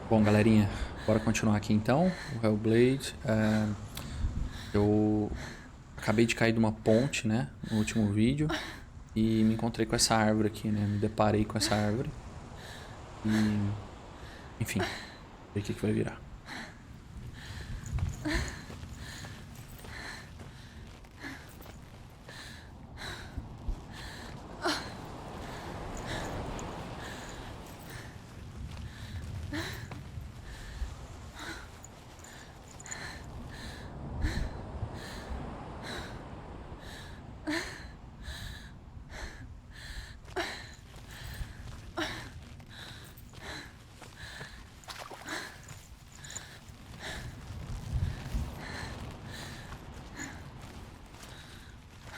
Bom, galerinha, bora continuar aqui então. O Hellblade. Eu acabei de cair de uma ponte, né? No último vídeo. E me encontrei com essa árvore aqui, né? Me deparei com essa árvore. E... Enfim, ver o que vai virar.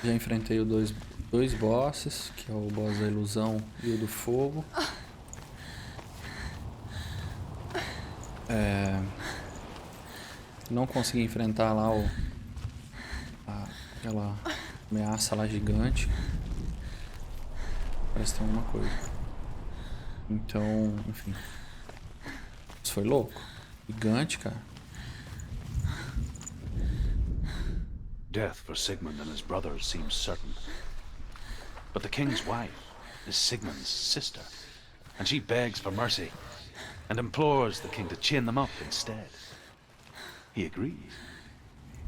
Já enfrentei dois bosses, que é o boss da ilusão e o do fogo. Não consegui enfrentar lá aquela ameaça lá gigante. Parece que tem alguma coisa. Então, enfim. Isso foi louco. Gigante, cara. Death for Sigmund and his brothers seems certain. But the king's wife is Sigmund's sister, and she begs for mercy and implores the king to chain them up instead. He agrees.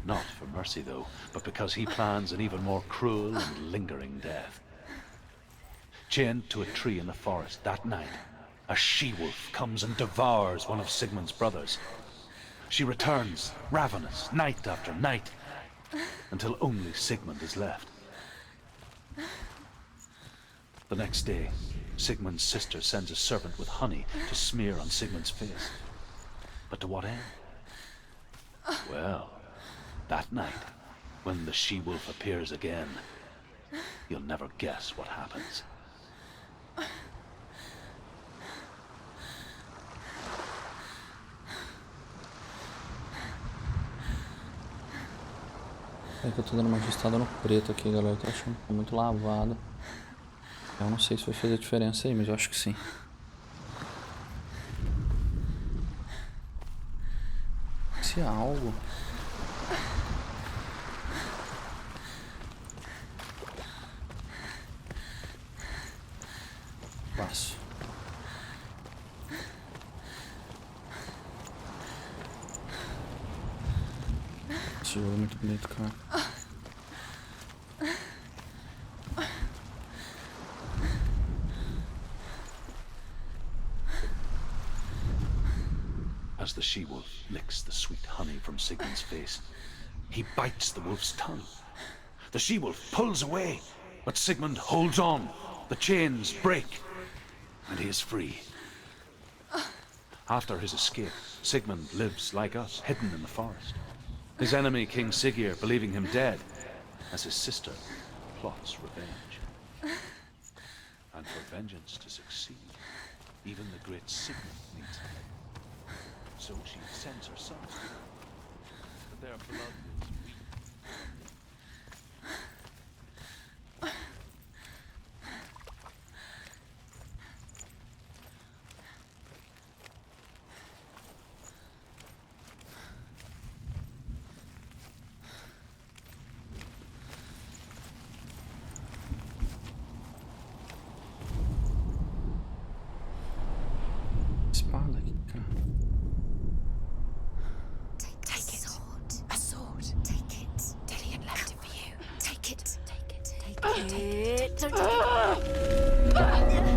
Not for mercy, though, but because he plans an even more cruel and lingering death. Chained to a tree in the forest that night, a she-wolf comes and devours one of Sigmund's brothers. She returns, ravenous, night after night, until only Sigmund is left. The next day, Sigmund's sister sends a servant with honey to smear on Sigmund's face. But to what end? Well, that night, when the she-wolf appears again, you'll never guess what happens. É que eu tô dando uma ajustada no preto aqui, galera. Eu tô achando que tá muito lavado. Eu não sei se vai fazer diferença aí, mas eu acho que sim. Se é algo... Passo. Esse jogo é muito bonito, cara. As the she-wolf licks the sweet honey from Sigmund's face, he bites the wolf's tongue. The she-wolf pulls away, but Sigmund holds on. The chains break, and he is free. After his escape, Sigmund lives like us, hidden in the forest. His enemy, King Siggeir, believing him dead, as his sister plots revenge. And for vengeance to succeed, even the great Sigmund needs help. So she sends her sons to them, but their blood is weak. Espada aqui, cara. Take it. A sword. Take it. Dillian left it for you. Take it. Take it. Take it. Don't take it.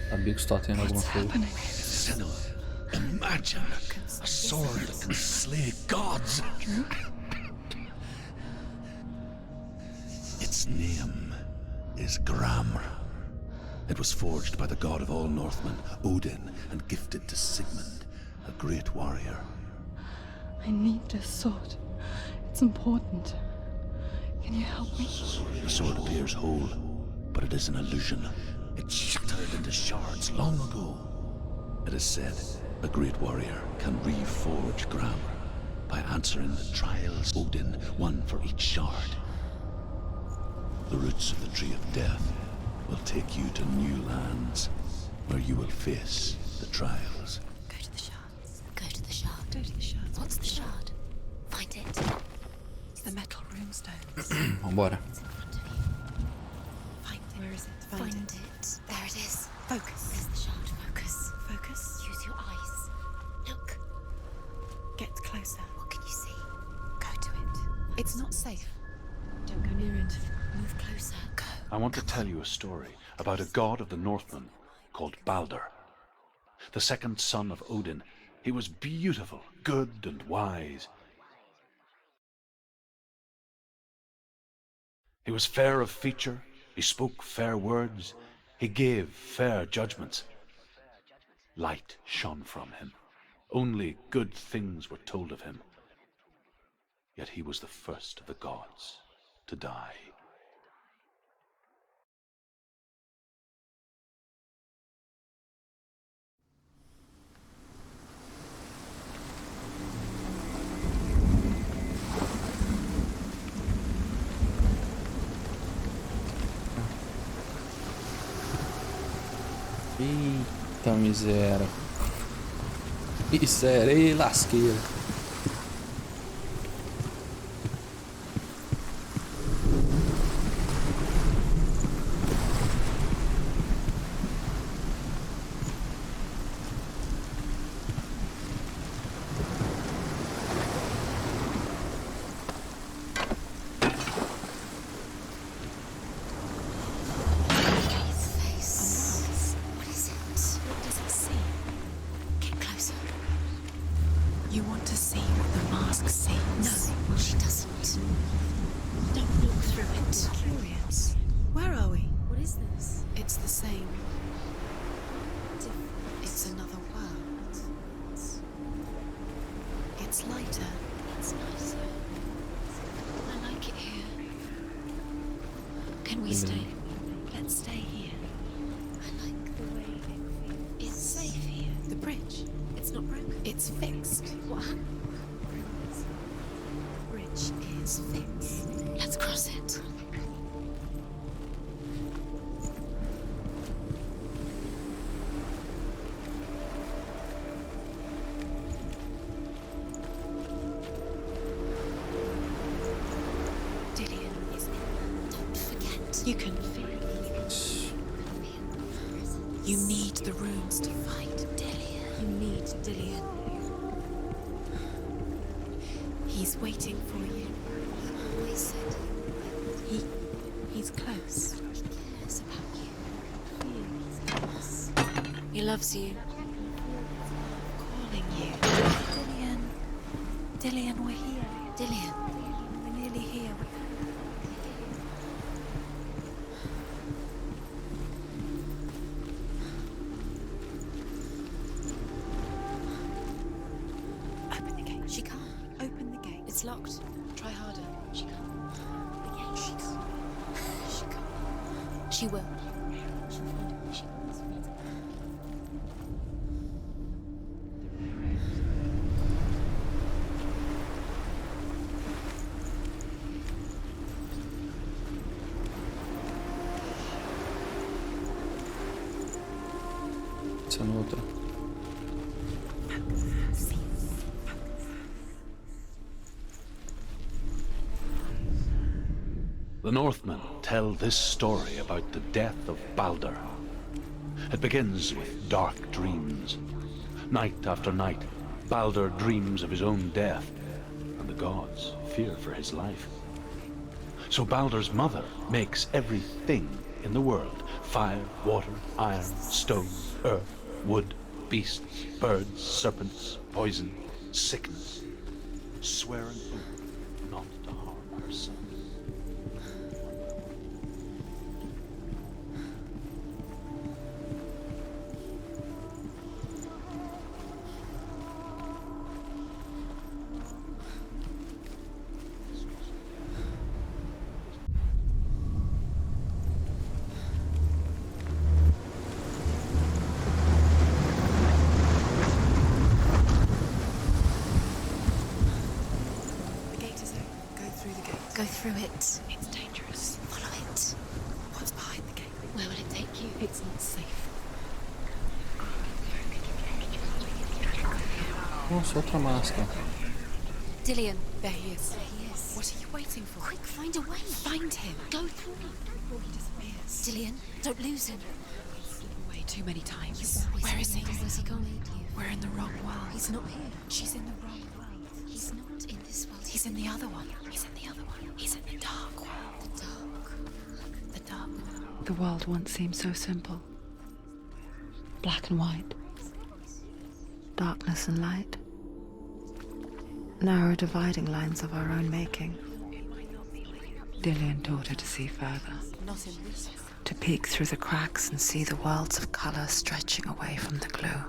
Sabia que está tendo alguma coisa. Senua, imagine a sword that can slay gods. Its name is GRAMR. It was forged by the god of all Northmen, Odin, and gifted to Sigmund, a great warrior. I need this sword. It's What's important? Can you help me? The sword appears whole, but it is an illusion. It shattered into shards long ago. It is said a great warrior can reforge GRAMR by answering the trials Odin, one for each shard. The roots of the Tree of Death will take you to new lands where you will face the trials. Go to the shards. Go to the shard. Go to the shards. What's the shard? Find it. The metal runestones. Vambora. It's in front of you. Find it. Where is it? Find it. There it is. Focus. There's the shard. Focus. Focus. Use your eyes. Look. Get closer. What can you see? Go to it. It's not safe. Don't go near it. Move closer. Go. I want to tell you a story about a god of the Northmen called Balder. The second son of Odin. He was beautiful, good, and wise. He was fair of feature, he spoke fair words, he gave fair judgments. Light shone from him. Only good things were told of him. Yet he was the first of the gods to die. Eita miséria. Miséria e lasqueira. You want to see what the mask sees? No, she doesn't. Don't look through it. Curious. Where are we? What is this? It's the same. It's another world. It's lighter. It's nicer. I like it here. Can we stay? Let's stay here. I like the way it feels. It's safe here. The bridge. It's not broken. It's fixed. What happened? The bridge is fixed. Let's cross it. Dillian is Don't forget. You can feel it. You need the runes to find Dillian. You need Dillian. He's waiting for you. He always said He's close. he cares about you. He loves you. Calling you. Dillian. Dillian, we're here. Dillian. We're nearly here. Open the gate. She can't. Open the gate. It's locked. Try harder. She can't. The gate. She can't. She can't. She will. She'll find it. She will. Essa no outra. The Northmen tell this story about the death of Balder. It begins with dark dreams. Night after night, Balder dreams of his own death, and the gods fear for his life. So Balder's mother makes everything in the world: fire, water, iron, stone, earth, wood, beasts, birds, serpents, poison, sickness, swearing oath not to harm her son. Go through it. It's dangerous. Follow it. What's behind the gate? Where will it take you? It's not safe. Nossa, outra máscara. Dillian. There he is. There he is. What are you waiting for? Quick, find a way. Find him. Go through. Before he disappears. Dillian, don't lose him. Slip away too many times. Where is he? Where's he gone? We're in the wrong world. He's not here. She's in the wrong world. He's not in this world. He's in the other one. He's in the other one. He's in the dark world. the dark. The dark world. The world once seemed so simple. Black and white. Darkness and light. Narrow dividing lines of our own making. Dillian taught her to see further. Not in this. To peek through the cracks and see the worlds of colour stretching away from the gloom.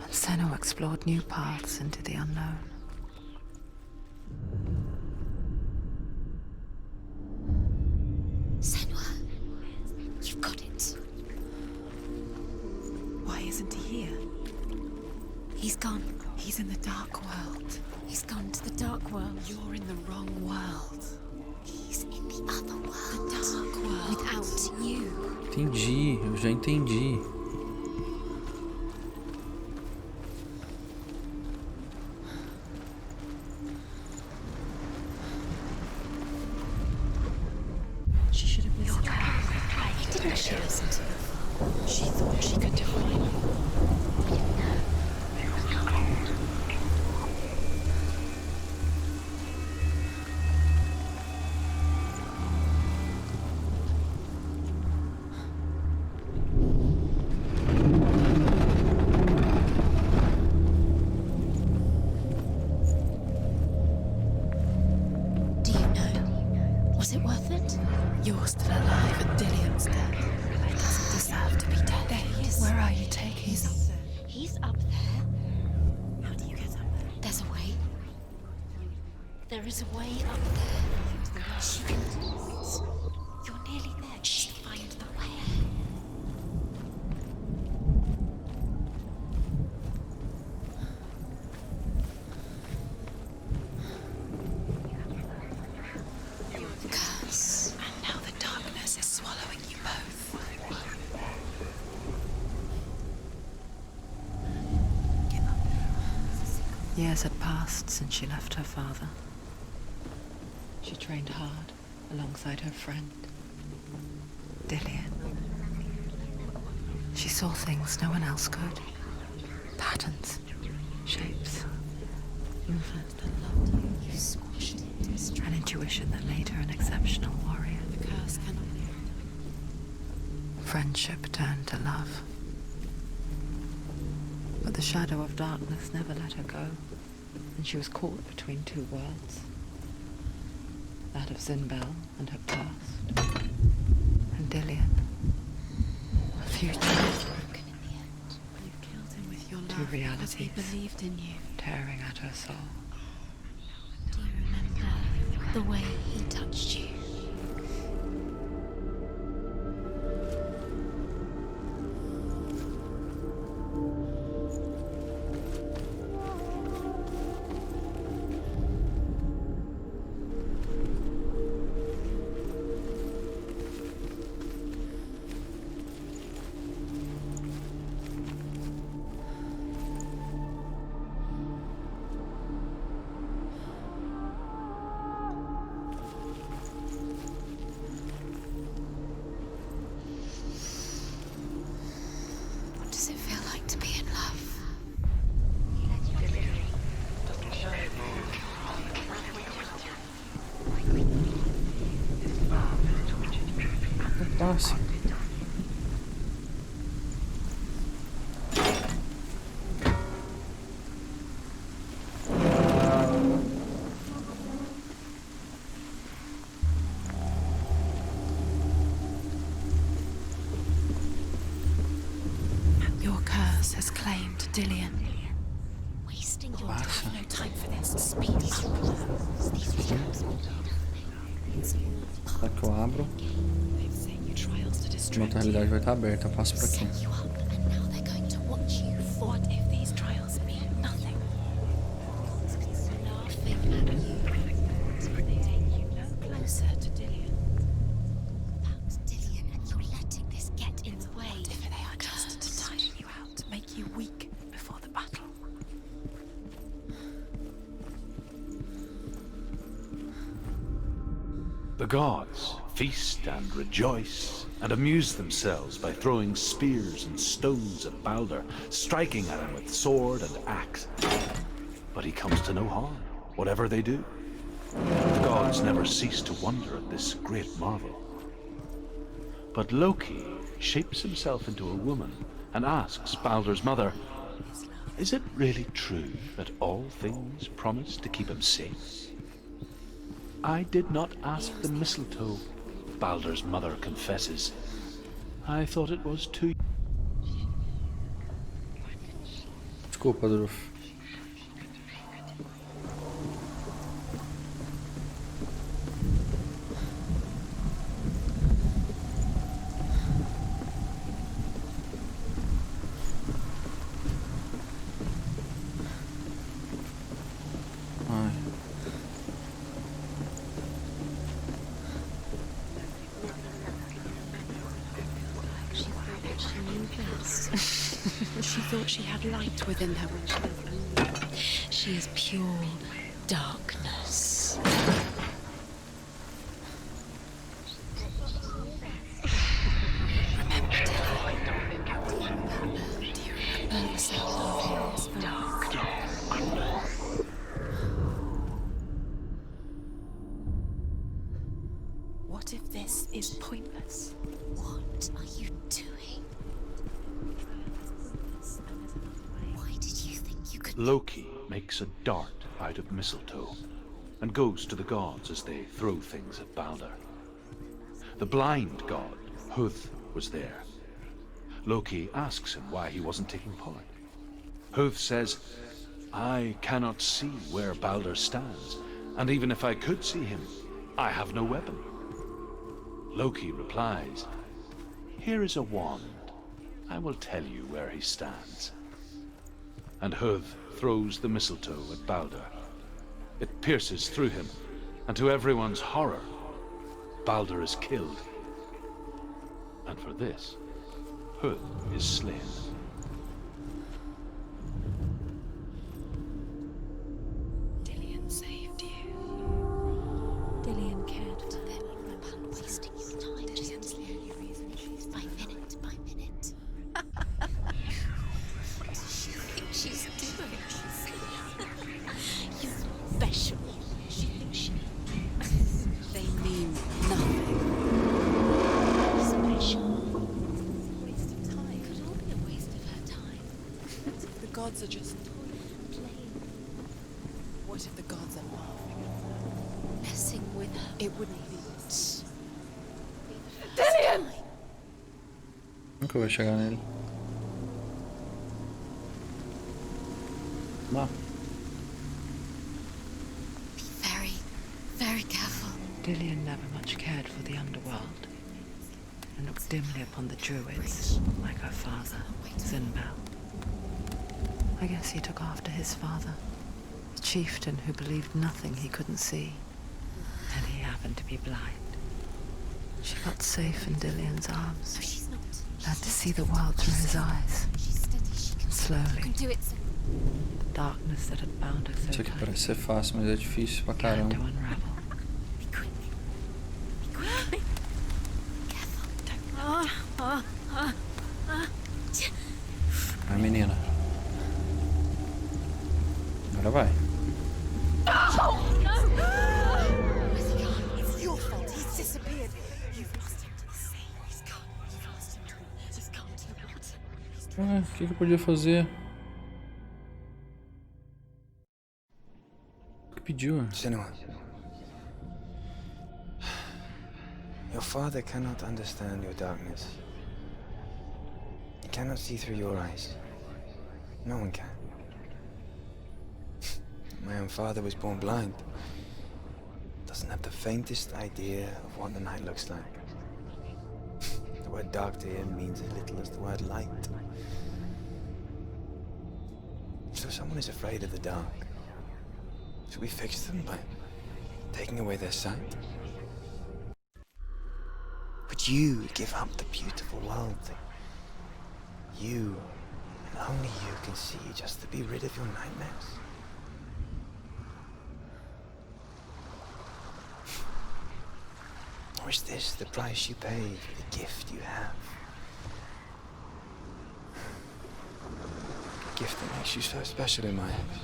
And Senua explored new paths into the unknown. Senua, you've got it. Why isn't he here? He's gone. He's in the dark world. He's gone to the dark world. You're in the wrong world. He's in the other world. The dark world. Without you. Entendi, eu já entendi. She should have listened to her. Why didn't she listen to her? She thought she could define him. Do you know? Was it worth it? You're still alive and Dillian's dead. He doesn't deserve to be dead. There he is. Where are you taking him? He's up there. How do you get up there? There's a way. There is a way up there. She can do it. You're nearly there. She find the way. Curse. And now the darkness is swallowing you both. Give up. Years had passed since she left her father. She trained hard alongside her friend, Dillian. She saw things no one else could. Patterns, shapes, movements that loved her. You squashed it. An intuition that made her an exceptional warrior. The curse cannot be. Friendship turned to love. But the shadow of darkness never let her go, and she was caught between two worlds. That of Zinbel and her past, and Dillian, her future. Broken in the end. You killed him with your love. Two realities He believed in you. tearing at her soul. Do you remember the way he touched you? What does it feel like to be in love? Passa. Your curse has claimed Dillian. Wasting your Passa. time. No time for this. Speed up. Será que eu abro? They've sent you trials to Minha distract outra realidade vai estar aberta. Eu passo por aqui. Set you up, and now they're going to watch you fall. What if these trials mean nothing? Laughing at you. The gods feast and rejoice and amuse themselves by throwing spears and stones at Balder, striking at him with sword and axe. But he comes to no harm, whatever they do. The gods never cease to wonder at this great marvel. But Loki shapes himself into a woman and asks Balder's mother, "Is it really true that all things promise to keep him safe?" "I did not ask the mistletoe," Balder's mother confesses. "I thought it was too..." Desculpa, Druf. Ai. She thought she had light within her when she was lonely. She is pure darkness. Remember, do you remember the sound of his darkness? What if this is pointless? What are you doing? Why did you think you could... Loki makes a dart out of mistletoe and goes to the gods as they throw things at Balder. The blind god, Huth, was there. Loki asks him why he wasn't taking part. Huth says, "I cannot see where Balder stands, and even if I could see him, I have no weapon." Loki replies, "Here is a wand. I will tell you where he stands." And Huth throws the mistletoe at Balder. It pierces through him, and to everyone's horror, Balder is killed. And for this, Huth is slain. Dillian saved you. Dillian cared for them. About wasting your time. Dillian's the only reason she's by minute by minute. What does she think she's doing? You're special. She thinks she... They mean nothing. Special. Waste of time. Could all be a waste of her time. The gods are just playing. What if the gods are laughing at her? Messing with her? It wouldn't be this. Dillian! Nunca vai chegar nele. Lá. Be very, very careful. Dillian never much cared for the underworld and looked dimly upon the druids, like her father, Zinbel. I guess he took after his father, a chieftain who believed nothing he couldn't see, and he happened to be blind. She felt safe in Dillian's No, arms, she's not. learned to see the world through his eyes, She's steady. She can slowly. do it. The darkness that had bound her so Isso aqui tight parece ser fácil, mas é difícil pra began to caramba. unravel. Be quick. Be quick. Careful. Vai, menina. Agora vai. Where's he gone? It's your fault. He's disappeared. You've lost him to the sea. He's gone. You've lost him to the... Just gone to the water. O que eu podia fazer? O que pediu? Senua, your father cannot understand your darkness. He cannot see through your eyes. No one can. My own father was born blind. Doesn't have the faintest idea of what the night looks like. The word dark to him means as little as the word light. So someone is afraid of the dark. Should we fix them by taking away their sight? Would you give up the beautiful world that you, and only you, can see just to be rid of your nightmares? Or is this the price you pay for the gift you have? A gift that makes you so special in my eyes.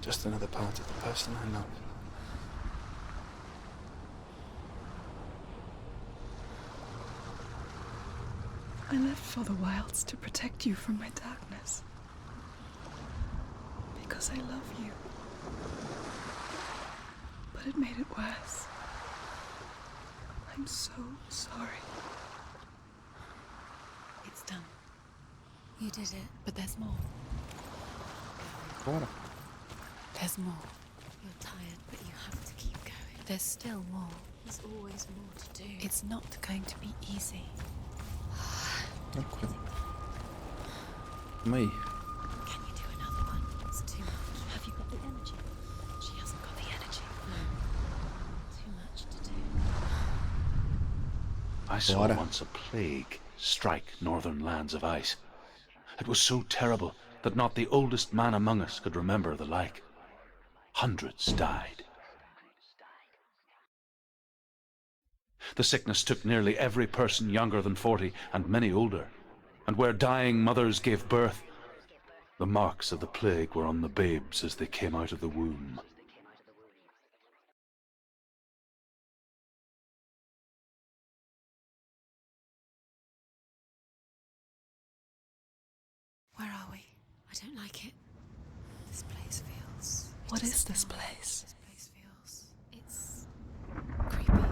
Just another part of the person I love. I left for the wilds to protect you from my darkness. Because I love you. But it made it worse. I'm so sorry. It's done. You did it, but there's more. Bora. There's more. You're tired, but you have to keep going. There's still more. There's always more to do. It's not going to be easy. Tranquilo. Vamos aí. Can you do another one? It's too much. Have you got the energy? She hasn't got the energy. No. Too much to do. I saw Bora. once a plague strike northern lands of ice. It was so terrible that not the oldest man among us could remember the like. Hundreds died. The sickness took nearly every person younger than 40 and many older. And where dying mothers gave birth, the marks of the plague were on the babes as they came out of the womb. Where are we? I don't like it. This place feels... What is this doesn't feel right. place? This place feels... It's... creepy.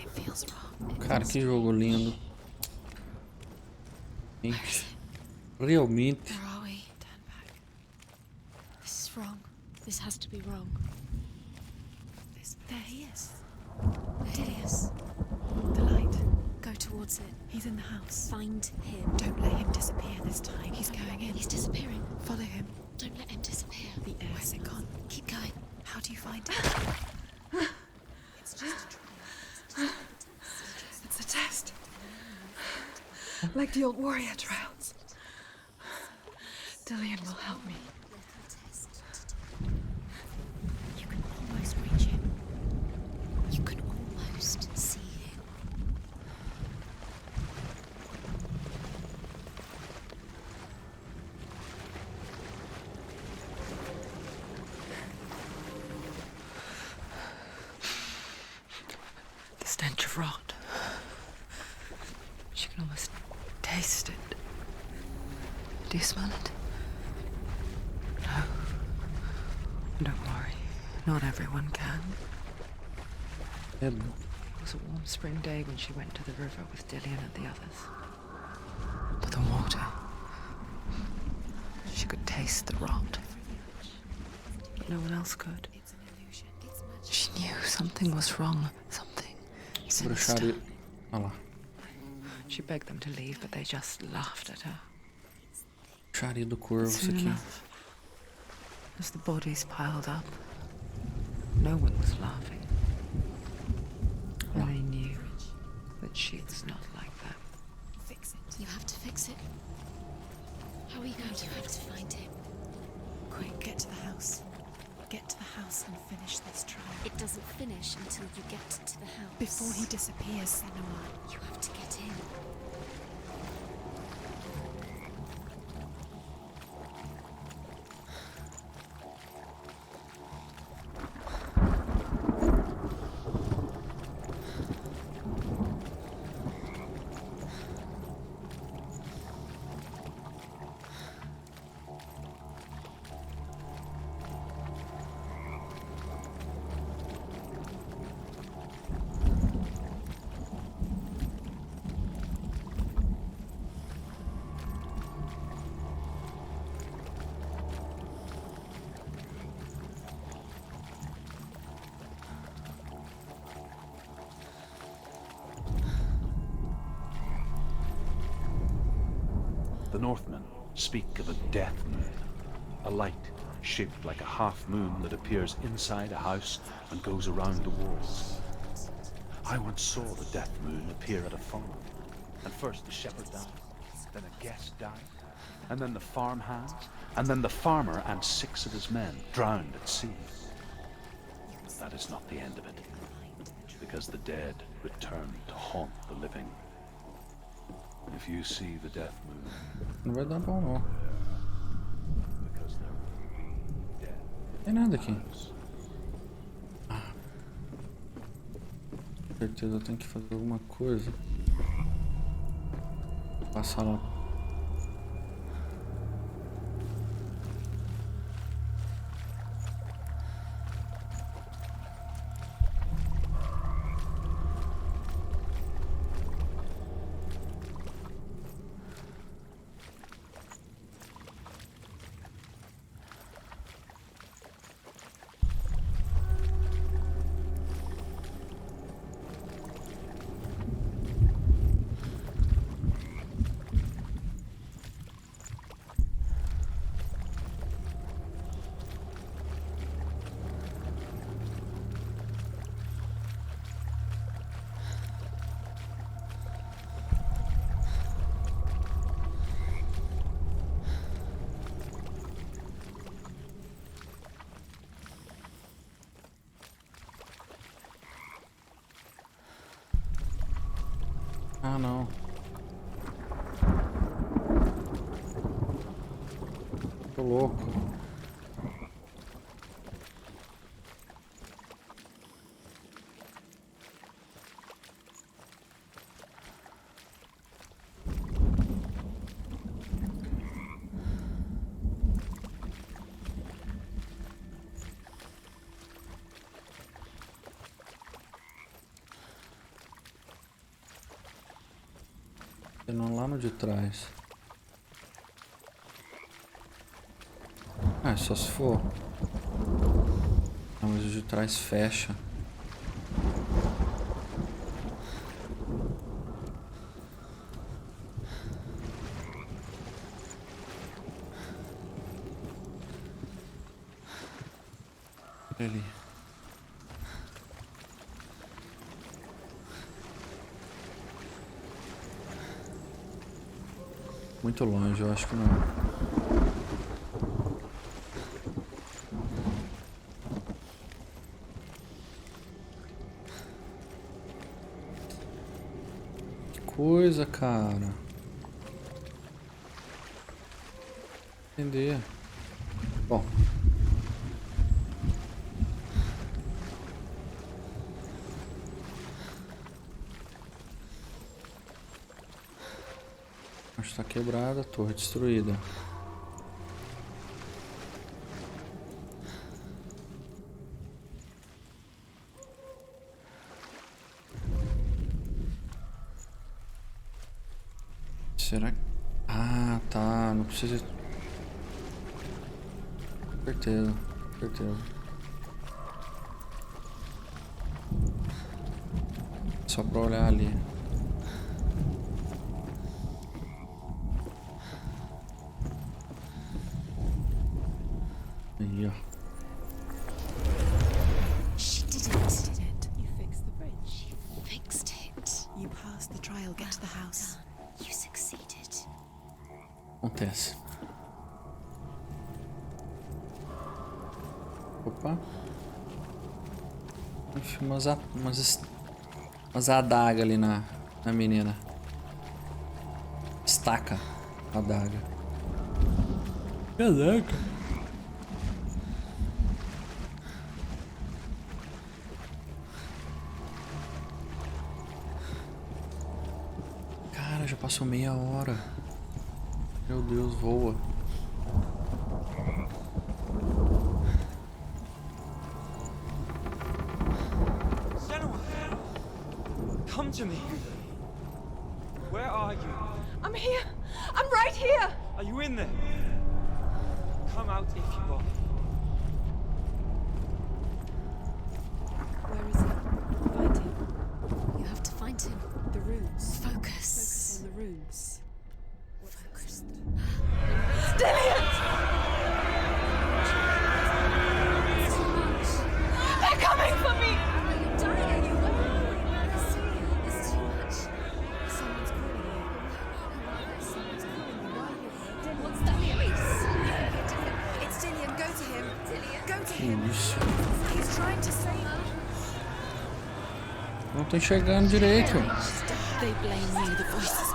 It feels wrong. It Cara, feels que jogo lindo. Gente, realmente. Where are we? Turn back. This is wrong. This has to be wrong. There he is. There he is. The light. Go towards it. He's in the house. Find him. Don't let him disappear this time. He's going in. He's disappearing. Follow him. Don't let him disappear. The air. Where's it gone? Keep going. How do you find him? It's just a trial. It's a test. Like the old warrior trials. Dillian will help me. You can almost reach him. You can almost see him. The stench of rot. She can almost taste it. Do you smell it? No. Don't worry. Not everyone can. É, It was a warm spring day when she went to the river with Dillian and the others. But the water... She could taste the rot. But no one else could. It's an illusion. It's magic. She knew something was wrong. Something sinister. bruxaria. Olha lá. She begged them to leave, but they just laughed at her. Bruxaria do corvo, isso Soon aqui. enough, as the bodies piled up, no one was laughing. And they knew that she was not like that. Fix it. You have to fix it. How are you going to have to find him? Quick, get to the house. Get to the house and finish this trial. It doesn't finish until you get to the house. Before he disappears, Senua. You have to get in. The Northmen speak of a death moon, a light shaped like a half moon that appears inside a house and goes around the walls. I once saw the death moon appear at a farm, and first the shepherd died, then a guest died, and then the farmhands, and then the farmer and 6 of his men drowned at sea. that is not the end of it. Because the dead return to haunt the living. If you see the death moon, Não vai dar bom, não. because there will be death. Tem nada aqui. Com certeza eu tenho que fazer alguma coisa. Passar lá. Ah, não. Tô louco. Não, lá no de trás. Ah, só se for. Não, mas o de trás fecha. Ali. Muito longe, eu acho que não. Que coisa, cara. Entender. Bom. Está quebrada, torre destruída. Será que... Ah, tá. Não precisa... Certeza. Certeza. Só pra olhar ali. Aí, ó. She did it. You fixed the bridge. She fixed it. You passed the trial. Get to the house. You succeeded. Acontece. Opa. Enfim, umas adagas ali na menina. Estaca a adaga. Caraca. Cara, já passou meia hora. Meu Deus, voa. Senua! Come to me! Where are you? I'm here. I'm right here. Are you in there? Come out if you are. Where is he? Find him. You have to find him. The runes. Focus on the runes. Focus. Dillian! They're coming for me! Are you dying? Are you It's too much. Someone's calling you. Someone's calling you. Why are you here? What's that voice? It's Dillian. Go to him. Dillian. Go to him. Isso. He's trying to save her. Não tô enxergando direito. They blame me, the voices.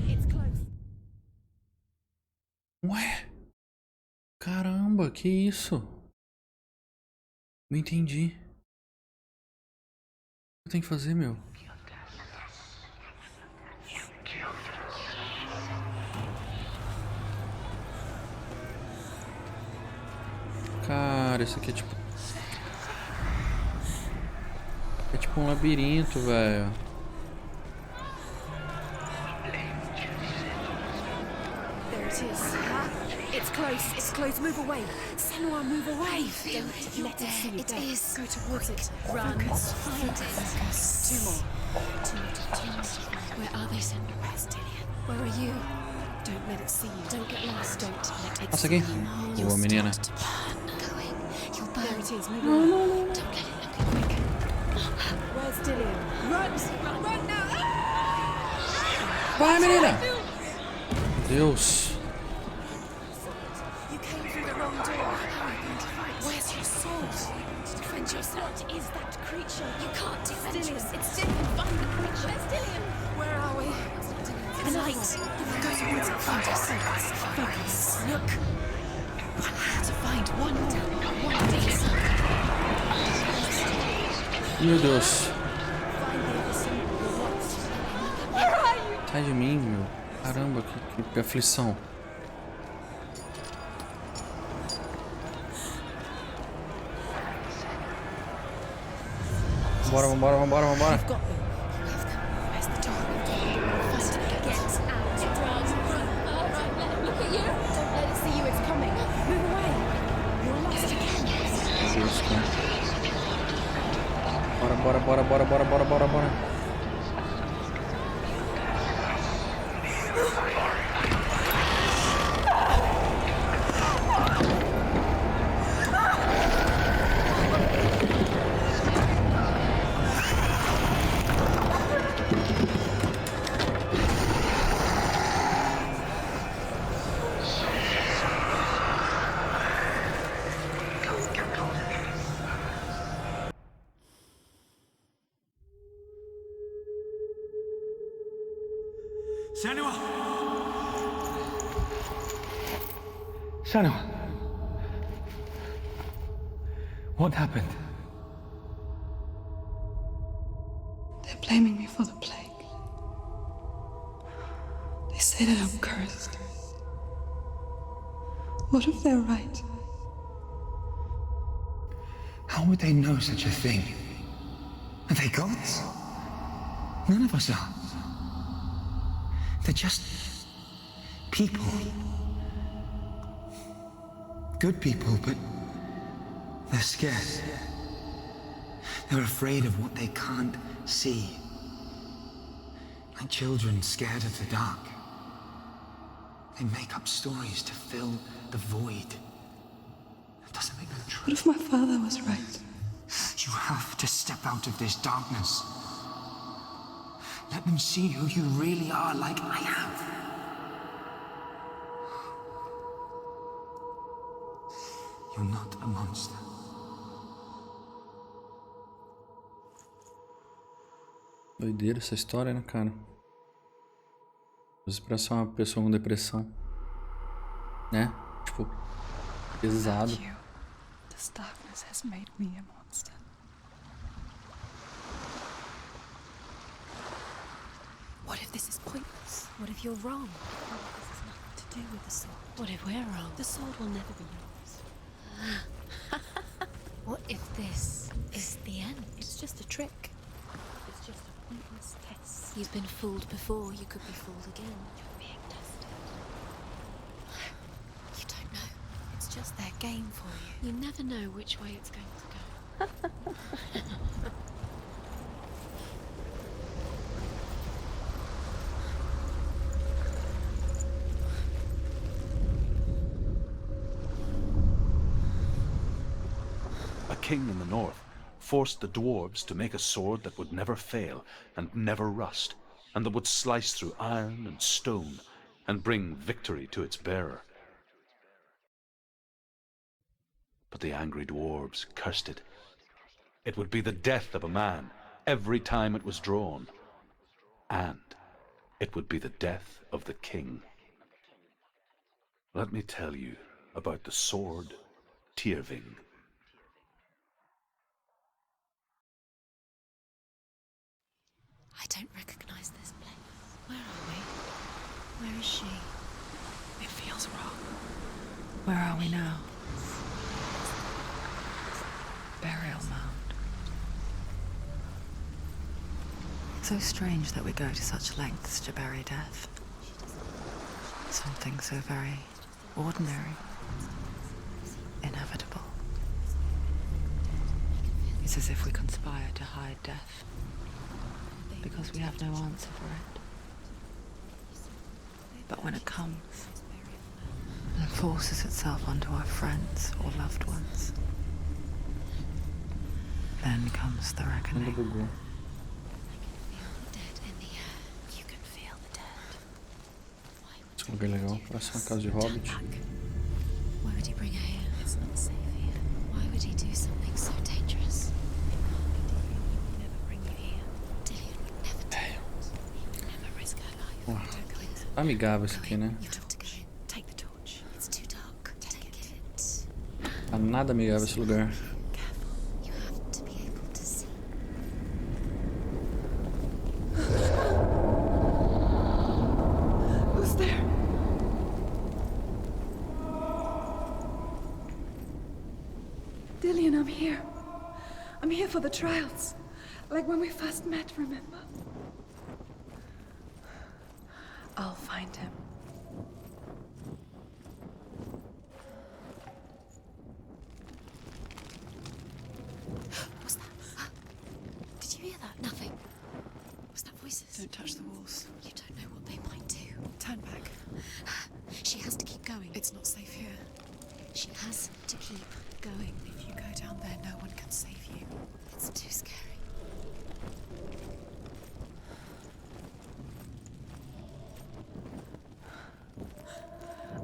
It's close. Ué? Caramba, que isso? Não entendi. O que eu tenho que fazer, meu? Cara, isso aqui é tipo... É tipo um labirinto, velho. There it is. It's close. It's close. Move away. Senua, move away. Don't let it see you. It is. Go towards it. Run. Find it. Focus. Two more. Two more. Where are they, Senua? Where's Dillian? Where are you? Don't let it see you. Don't get lost. Don't let it Passa see aqui. you. Boa, menina. You'll burn. There it is. Move away. Don't let it look quick. Where's Dillian? Run! Run now! Vai, menina! Deus. You came through the wrong door. Where's your sword? Defend yourself. What is that creature? You can't defend yourself. It's Dillian. Find the creature. Where's Dillian? Where are we? The light. Go towards it. Find us. Focus. Look. To find one more. One place. Meu Deus. Find the other symbol. Where are you? Sai de mim, meu. Caramba, que aflição. Vambora, vambora, vambora, vambora. You've got them. You have them. Where's the door? Find it. Get out. Run. Look at you. Don't let it see you. It's coming. Move away. You're lost again. Meu Deus, cara. Bora, bora, bora, bora, bora, bora, bora, bora. Senua! Senua! What happened? They're blaming me for the plague. They say that I'm cursed. What if they're right? How would they know such a thing? Are they gods? None of us are. They're just people. Good people, but they're scared. They're afraid of what they can't see. Like children scared of the dark. They make up stories to fill the void. That doesn't make them true. What if my father was right? You have to step out of this darkness. Let them see who you really are, like I have. You're not a monster. Doideira essa história, né, cara? Às vezes parece uma pessoa com depressão. Né? Tipo, pesado. You. This darkness has made me a monster. What if this is pointless? What if you're wrong? What if this has nothing to do with the sword? What if we're wrong? The sword will never be yours. What if this is the end? It's just a trick. It's just a pointless test. You've been fooled before. You could be fooled again. You're being tested. You don't know. It's just their game for you. You never know which way it's going to go. A king in the north forced the dwarves to make a sword that would never fail and never rust, and that would slice through iron and stone and bring victory to its bearer. but the angry dwarves cursed it. It would be the death of a man every time it was drawn, and it would be the death of the king. Let me tell you about the sword Tyrving. I don't recognize this place. Where are we? Where is she? It feels wrong. Where are we now? Burial mound. So strange that we go to such lengths to bury death. Something so very ordinary, inevitable. It's as if we conspire to hide death, because we have no answer for it. But when it comes and forces itself onto our friends or loved ones, then comes the reckoning. Bugou. Esse lugar é legal. Parece uma casa de hobbit. Why would he bring her here? It's not safe here. Why would he do something so dangerous? He would never bring you here. Dillion would never do it. He would never risk her life. Don't go in there. Amigável isso aqui, né? You have to go in. Take the torch. It's too dark. Take it. Tá nada amigável esse lugar. Careful. You have to be able to see. Who's there? Dillion, I'm here. I'm here for the trials. Like when we first met, remember? I'll find him. What's that? Did you hear that? Nothing. Was that voices? Don't touch the walls. You don't know what they might do. Turn back. She has to keep going. It's not safe here. She has to keep going. If you go down there, no one can save you. It's too scary.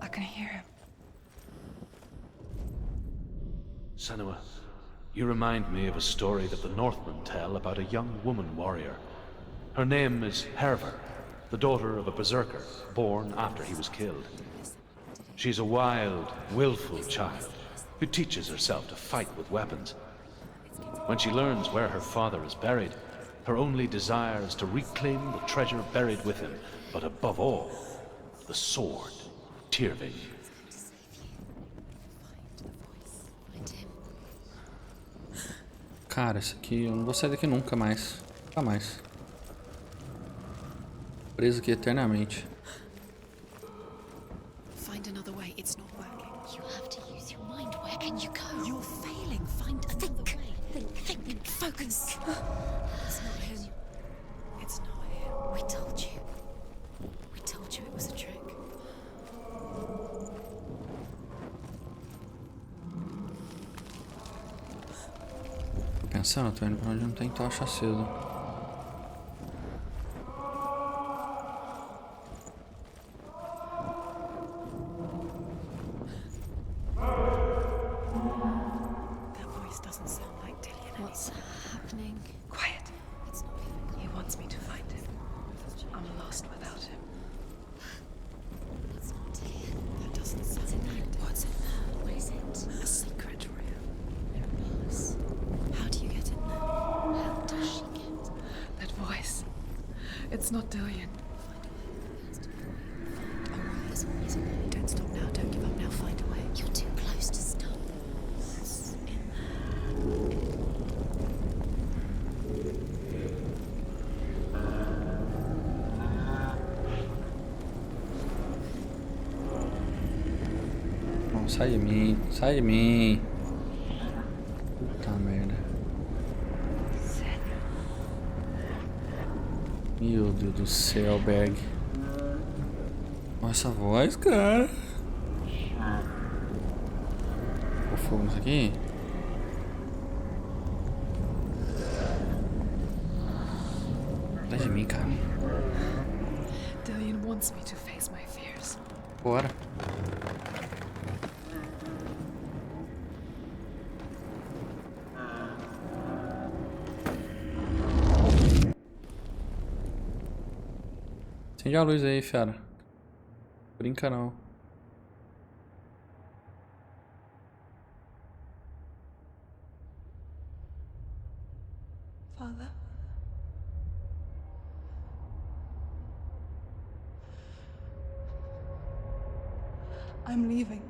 I can hear him. Senua, you remind me of a story that the Northmen tell about a young woman warrior. Her name is Herver, the daughter of a berserker, born after he was killed. She's a wild, willful child who teaches herself to fight with weapons. When she learns where her father is buried, her only desire is to reclaim the treasure buried with him, but above all, the sword, Tyrving. Cara, isso aqui, eu não vou sair daqui nunca mais. Nunca mais. Preso aqui eternamente. Find another way. It's not working. You have to use your mind. Where can you go? You're failing. Find another way. Think. Focus. It's not him. It's not him. We told you. We told you it was a trick. Tô pensando, tô indo pra onde não tem tocha acesa. That voice doesn't sound like Dillion anymore. What's happening? Quiet. It's not him. He wants me to find him. I'm lost without him. It's not Dillion. That doesn't sound like Dillion. What's in there? What is it? A secret room. It was. How do you get in there? How does she get? That voice. It's not Dillion. There's always a way. Don't stop now. Don't give up now. Find a way. You're too close to stop. What's in Não, sai de mim. Sai de mim. Puta merda. Meu Deus do céu, Berg. Olha essa voz, cara. Vou fogo nisso aqui. Sai de mim, cara. Dillion wants me to face my fears. Bora. Acende a luz aí, fera. Brinca não. Father? I'm leaving.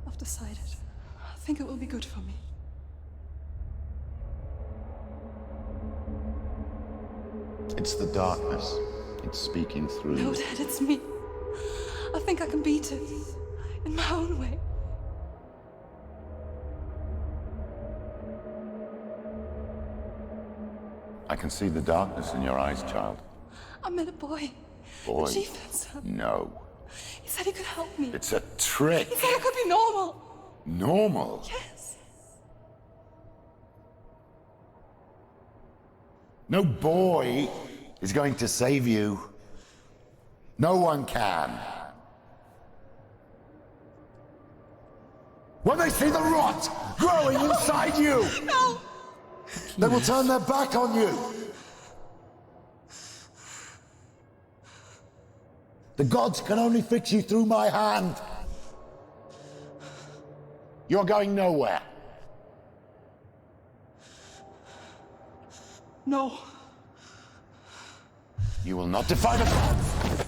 I've decided. I think it will be good for me. It's the darkness. It's speaking through No, you. Dad, it's me. I think I can beat it. In my own way. I can see the darkness in your eyes, child. I met a boy. Boy. The chieftain's son. No. He said he could help me. It's a trick. He said I could be normal. Normal. Yes. No boy is going to save you. No one can. When they see the rot growing inside you, No! they will turn their back on you. The gods can only fix you through my hand. You're going nowhere. No. You will not defy the gods.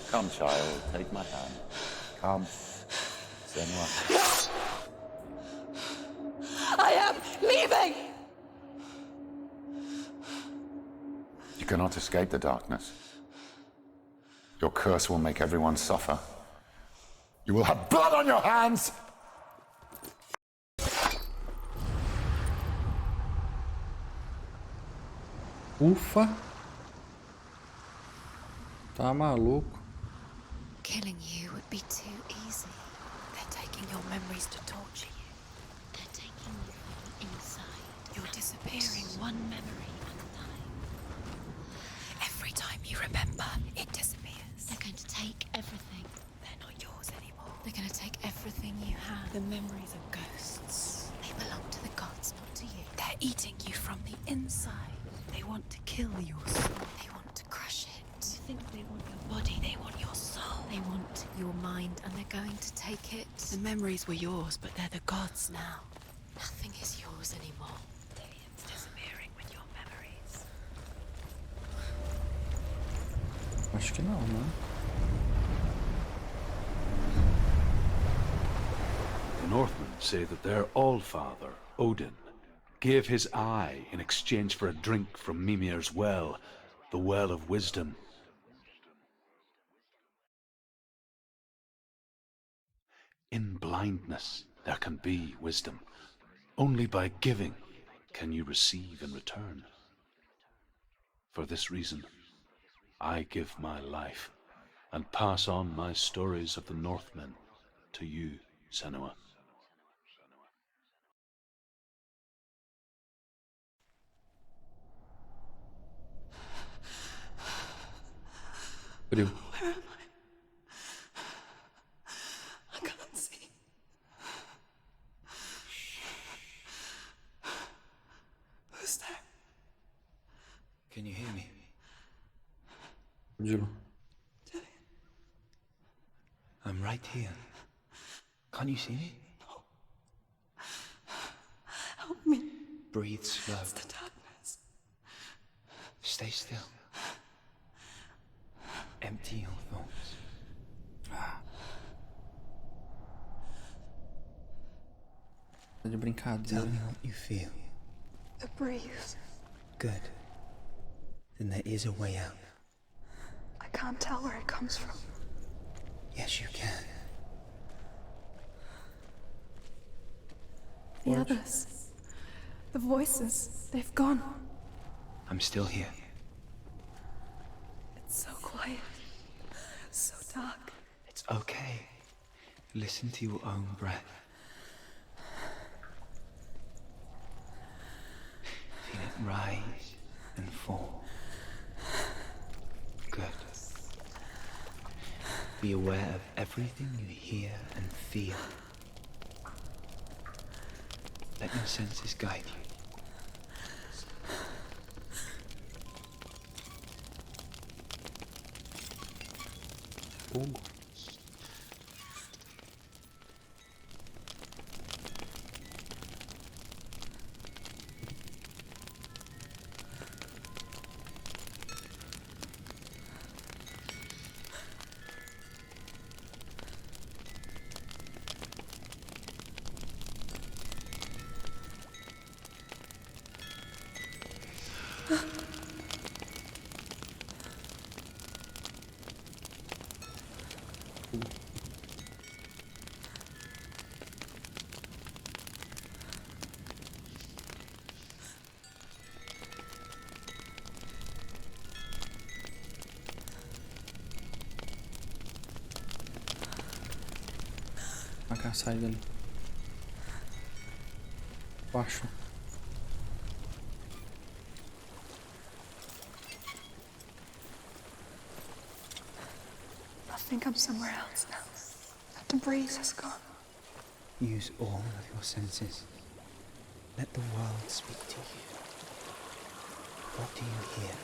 Come, child, take my hand. Come. Senua. I am leaving! You cannot escape the darkness. Your curse will make everyone suffer. You will have blood on your hands! Ufa. Tá maluco. Killing you would be too easy. They're taking your memories to torture you. They're taking you from the inside. You're disappearing one memory at a time. Every time you remember, it disappears. They're going to take everything. They're not yours anymore. They're going to take everything you have. The memories are ghosts. They belong to the gods, not to you. They're eating you from the inside. They want to kill your soul. They want to crush it. You think they want your body, they want your soul. They want your mind, and they're going to take it. The memories were yours, but they're the gods now. Nothing is yours anymore. Dillion's disappearing with your memories. Acho que não, né? The Northmen say that their Allfather, Odin, gave his eye in exchange for a drink from Mimir's well, the well of wisdom. In blindness there can be wisdom. Only by giving can you receive in return. For this reason, I give my life and pass on my stories of the Northmen to you, Senua. Frio. Where am I can't see. Who's there? Can you hear me? Dilo. I'm right here. Can't you see me? Help me. Breathe slow. It's the darkness. Stay still. Empty your thoughts. Tá de brincadeira. Tell me what you feel. A breeze. Good. Then there is a way out. I can't tell where it comes from. Yes, you can. The others. The voices. They've gone. I'm still here. It's so quiet. So dark. It's okay. Listen to your own breath. Feel it rise and fall. Good. Be aware of everything you hear and feel. Let your senses guide you. Fogo. A saída ali. Baixo. I think I'm somewhere else now. The breeze has gone. Use all of your senses. Let the world speak to you. What do you hear?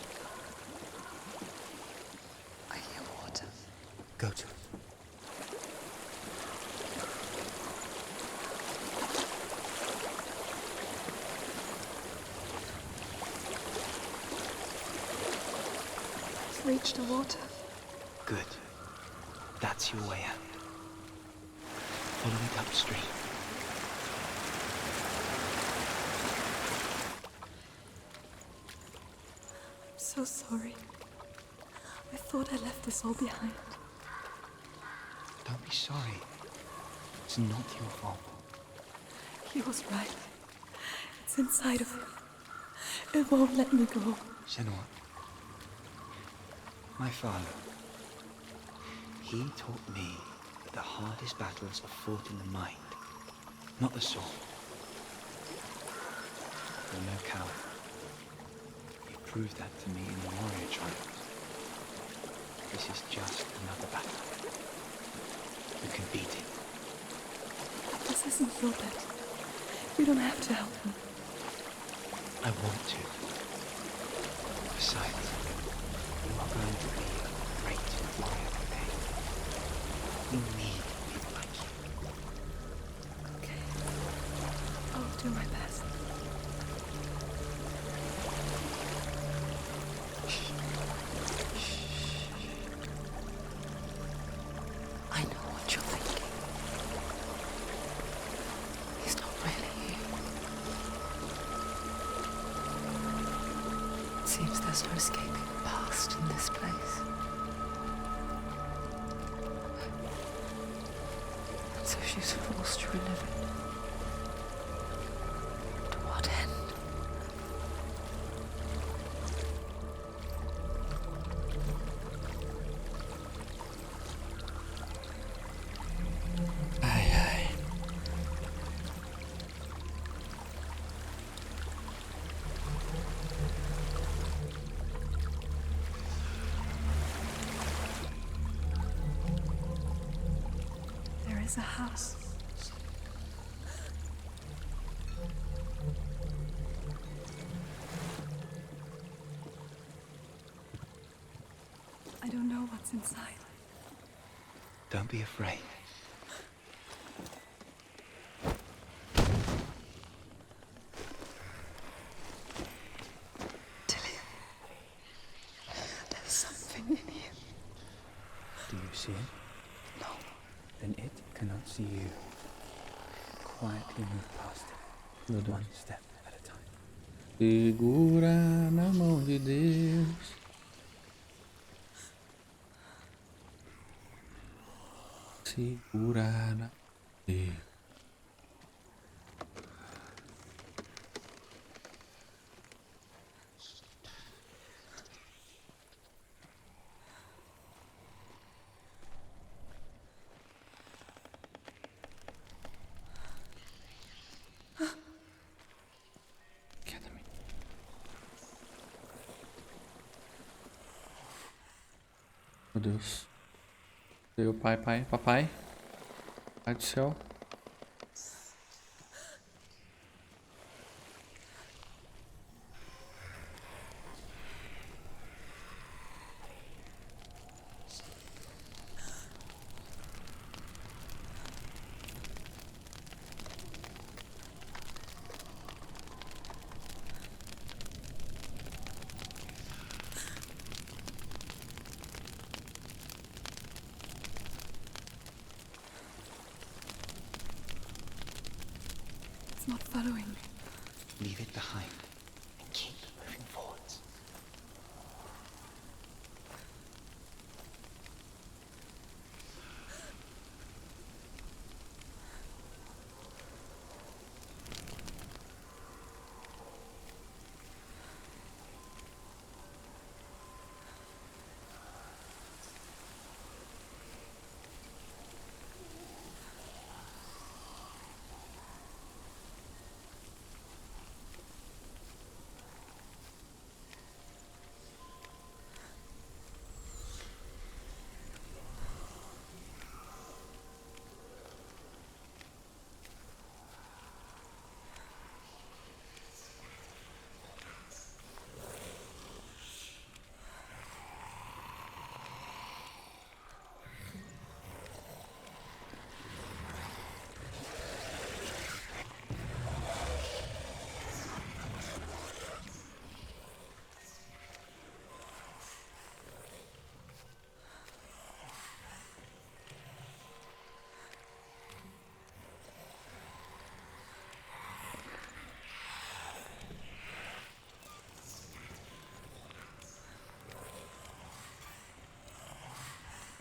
I hear water. Go to it. I've reached the water. Good. That's your way out. Follow it upstream. I'm so sorry. I thought I left this all behind. Don't be sorry. It's not your fault. He was right. It's inside of him. It won't let me go. Senua. My father. He taught me that the hardest battles are fought in the mind, not the sword. You're no coward. You proved that to me in the warrior trial. This is just another battle. You can beat it. This isn't your battle. You don't have to help me. I want to. Besides, you are going to be a great warrior one day. We need people like you. Okay. I'll do my best. I know what you're thinking. He's not really here. It seems there's no escaping the past in this place. And so she's forced to relive it. To what end? Ai, ai. There is a house. I don't know what's inside. Don't be afraid. Dillian, there's something in here. Do you see it? No. Then it cannot see you. Quietly move past it. One step at a time. Segura na mão de Deus. Segura na Deus. Quieta-me. Meu Deus. Meu pai, papai. Pai do céu. following me. Leave it behind and keep moving forwards.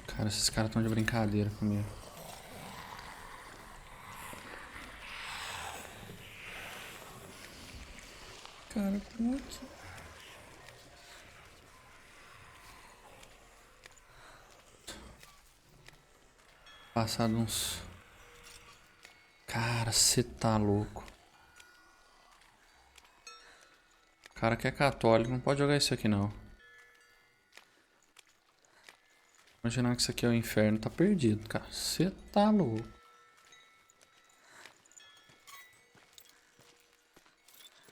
Cara, esses caras estão de brincadeira comigo. Cara, como é que... Passado uns... Cara, cê tá louco. O cara que é católico não pode jogar isso aqui não. Imaginar que isso aqui é o inferno, tá perdido, cara. Cê tá louco.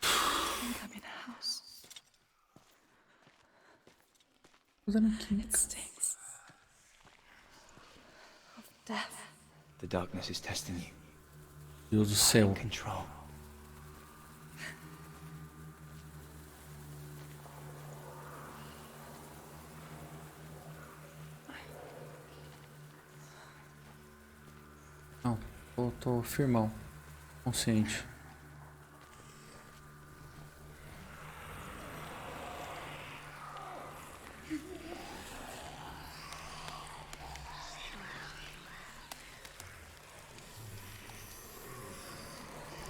I'm in a house. Fazendo aqui, It stinks of death. The darkness is testing you. Deus do céu. Control. Não, tô firmão. Consciente.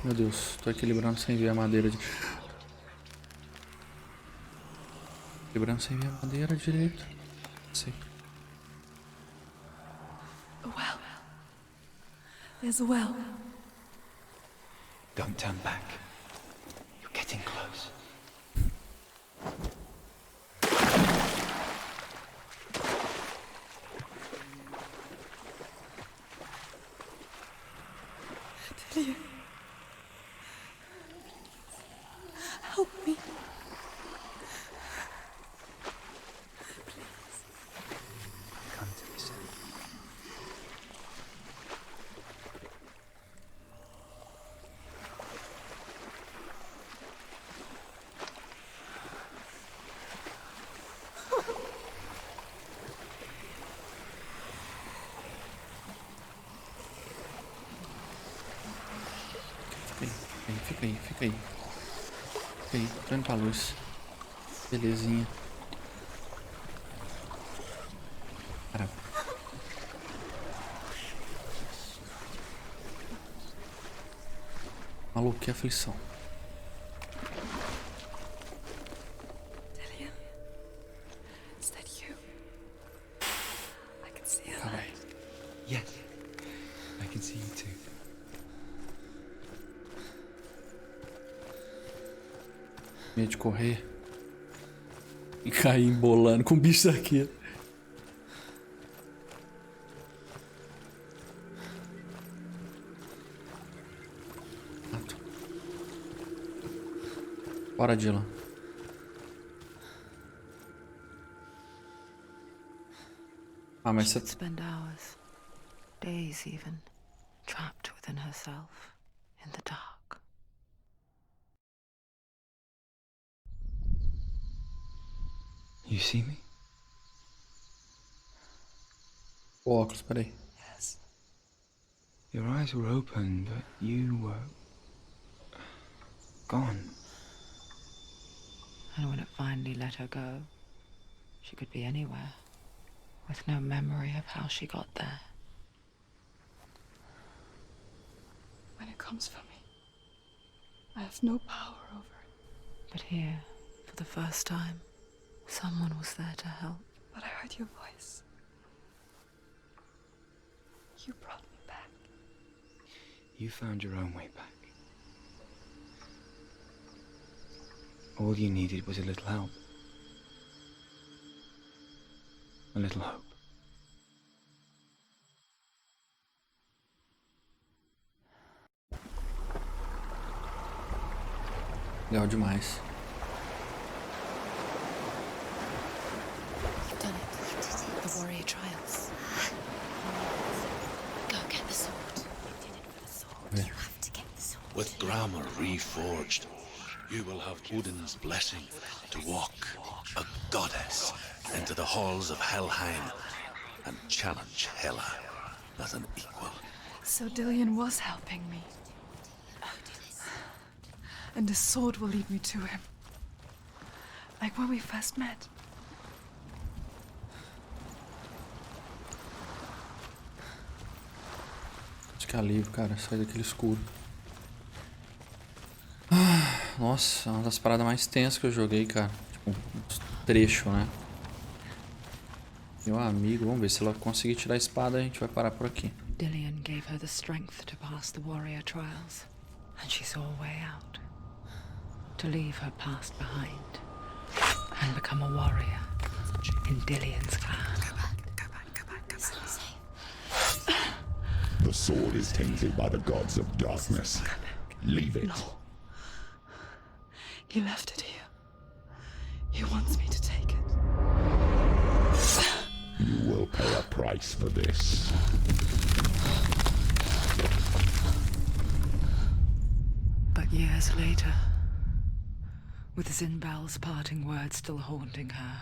Meu Deus, tô equilibrando sem ver a madeira. Equilibrando sem ver a madeira direito. Sei. A well. There's a well. Don't turn back. You're getting close. Delia. Help me. Come to me, son. Fica aí. Fica aí, tô indo pra luz. Belezinha. Cara. Maluco, que aflição. Delia. Is that you? I can see a Caralho. light. Yes. I can see you too. Medo de correr. E cair embolando com o bicho daqui. Bora, Dylan. Ah, mas você... She'd spend hours, days even, trapped within herself, in the dark. You see me? O óculos, peraí. Yes. Your eyes were open, but you were gone. And when it finally let her go, she could be anywhere, with no memory of how she got there. When it comes for me, I have no power over it. But here, for the first time, someone was there to help. But I heard your voice. You brought me back. You found your own way back. All you needed was a little help. A little hope. Legal demais. You've done it. The warrior trials. Go get the sword. You did it for the sword. Yeah. You have to get the sword. With GRAMR reforged, you will have Odin's blessing to walk, a goddess, into the halls of Helheim and challenge Hela as an equal. So Dillion was helping me. And the sword will lead me to him. Like when we first met. Acho que é alívio, cara. Sair daquele escuro. Nossa, é uma das paradas mais tensas que eu joguei, cara. Tipo, um trecho, né? Meu amigo, vamos ver se ela conseguir tirar a espada, a gente vai parar por aqui. Dillion gave her the strength to pass the warrior trials, and she saw a way out. To leave her past behind and become a warrior in Dillion's clan. Go back. It's not safe. The sword is tainted by the gods of darkness. Leave it. No. He left it here. He wants me to take it. You will pay a price for this. But years later, with Zinbel's parting words still haunting her,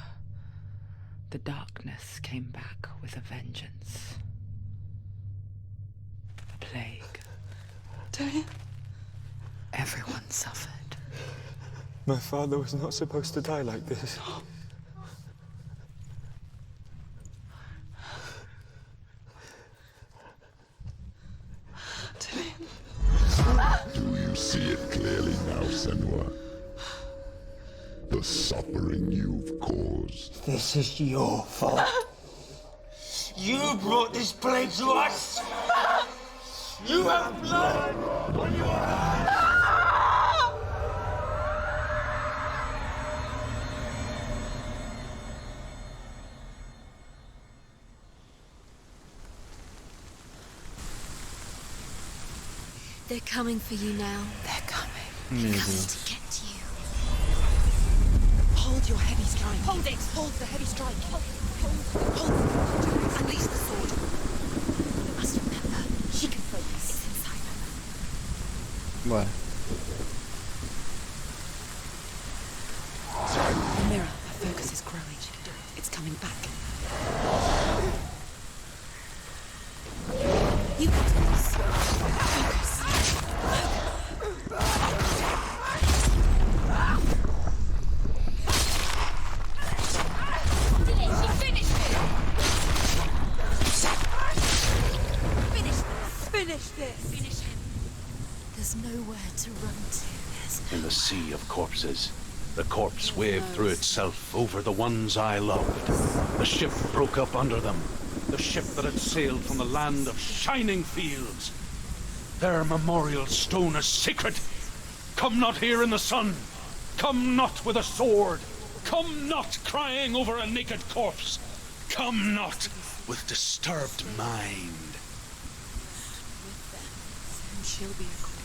the darkness came back with a vengeance. A plague. Dillion? Everyone suffered. My father was not supposed to die like this. Dillion. Do you see it clearly now, Senua? The suffering you've caused. This is your fault. You brought this plague to us. You have blood on your hands. They're coming for you now. They're coming. Meu Coming Deus. to get to you. Hold your heavy strike. Hold it. Hold the heavy strike. Hold it. Unleash the sword. You must remember. She can focus. It's inside her. Bora. The mirror. Her focus is growing. She can do it. It's coming back. You got this. Focus. Finish him. There's nowhere to run to. In the sea of corpses, the corpse waved through itself over the ones I loved. The ship broke up under them. The ship that had sailed from the land of shining fields. Their memorial stone is sacred. Come not here in the sun. Come not with a sword. Come not crying over a naked corpse. Come not with disturbed mind. And she'll be a queen.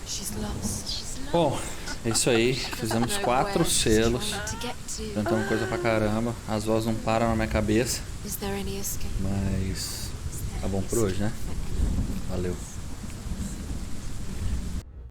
She's lost. Bom, é isso aí. Fizemos 4 selos. Tentamos coisa pra caramba. As vozes não param na minha cabeça. Mas tá bom por hoje, né? Valeu.